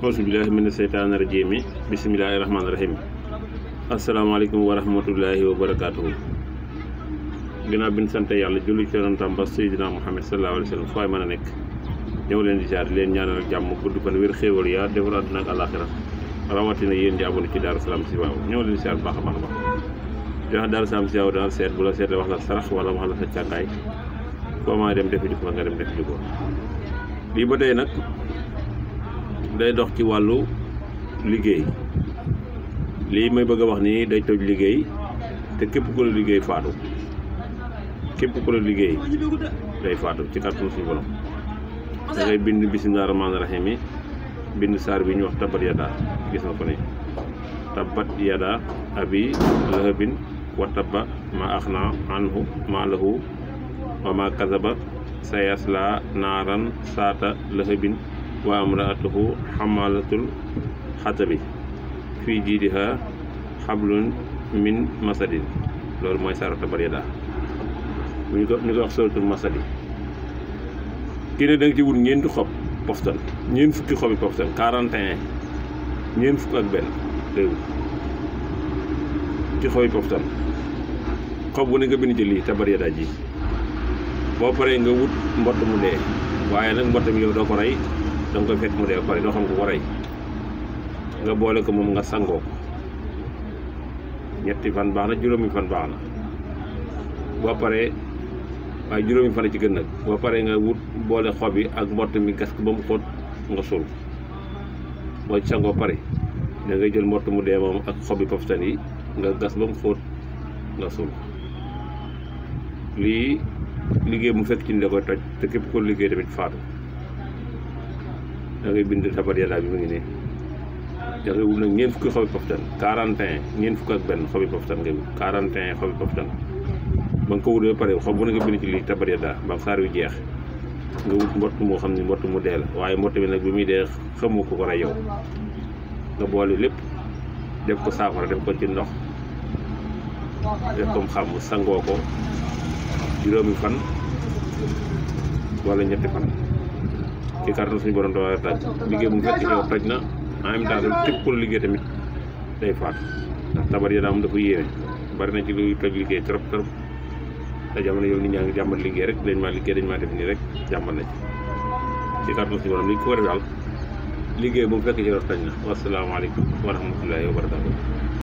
auzubillahi mina seytaani rajiim bismillaahi rahmaani rahiim asalaamaaleykum wa rahmatullaahi wa barakaatuhu. ginnaaw bi ñu sant yàlla julli ci yonentam ba Seydina Muhammad sallallaahu alayhi wa sallam fooy mën a nekk ñëw leen di jaar leen ñaanal jàmm gudd fan wér xéewal yaa defar àdduna ak àllaaxira rawatina yéen di abonné ci Darou Salam si waaw ñëw leen di jaar baax a baax a baax di wax Darou Salam si waaw dana seet bu la seetee wax la sarax wala wax la sa càngaay foo ma dem defi ko nga dem defi ko lii ba tey nag day dox ci wàllu liggéey. lii may bëgg a wax nii day toj liggéey te képp ku la liggéey faatu képp ku la liggéey day faatu ci kàttanu suñu borom. da ngay bind bismillaahi rahmaani rahiim yi bind saar bi ñu wax tabbat yadaa gis nga ko ni tabbat yadaa abi lahabin wa tabba ma axnaa anhu maalahu wa ma kasaba sayaslaa naaran saata lahabin wa amraatuhu xamalatul xatabi fii jiidiha xablun min masadin. loolu mooy saaru tabbat yadaa ñu ko wax suratul masadi. kii ne da nga ci wut ñeenti xob poftan ñeent fukki xobi poftan 41 ñeent fukk ak benn day wut ci xobi poftan xob bu ne nga bind ci lii tabbat yadaa ji. boo paree nga wut mbott mu dee waaye nag mbott mi yow doo ko rey da nga koy fekk mu dee ba pare doo xam ko rey nga boole ko moom nga sangoo ko ñetti fan baax na juróomi fan baax na boo paree waaye juróomi fan ci gën nag boo paree nga wut boole xob yi ak mbott mi gas ko ba mu xóot nga suul boo ci sangoo pare da ngay jël mbott mu dee moom ak xob yi poftan yi nga gas ba mu xóot nga suul. lii liggéey mu fekk ci ni da koy toj te képp ko liggéey tamit faatu. da ngay bind tabbat yadaa bi mu ngi nii da ngay wut nag ñeent fukki xobi poftan 41 ñeent fukk ak benn xobi poftan ngay wut 41 xobi poftan ba nga ko wutee ba pare xob bu ne nga bind ci lii tabbat yadaa ba saar wi jeex nga wut mbott moo xam ne mbott mu dee la waaye mbott bi nag bi muy dee xamu ko rey yow nga boole lépp def ko saafara def ko ci ndox def ko xam sangoo ko juróomi fan wala ñetti fan ci kàttan suñu borom doo taj liggéey bu mu fekk yow toj na en même temps képp ku la liggéey tamit day faatu ndax tabbat yadaa moom dafa yéeme bari na ci luy toj liggéey trop trop te jamono yow nit ñaa ngi jàmbat liggéey rek dañ maa liggéey dañ maa def nii rek jàmbat na ci kàttan suñu borom li ko war a daal liggéey bu mu fekk yow toj na wasalaamaaleykum wa rahmatullaahi wa barakaatuh.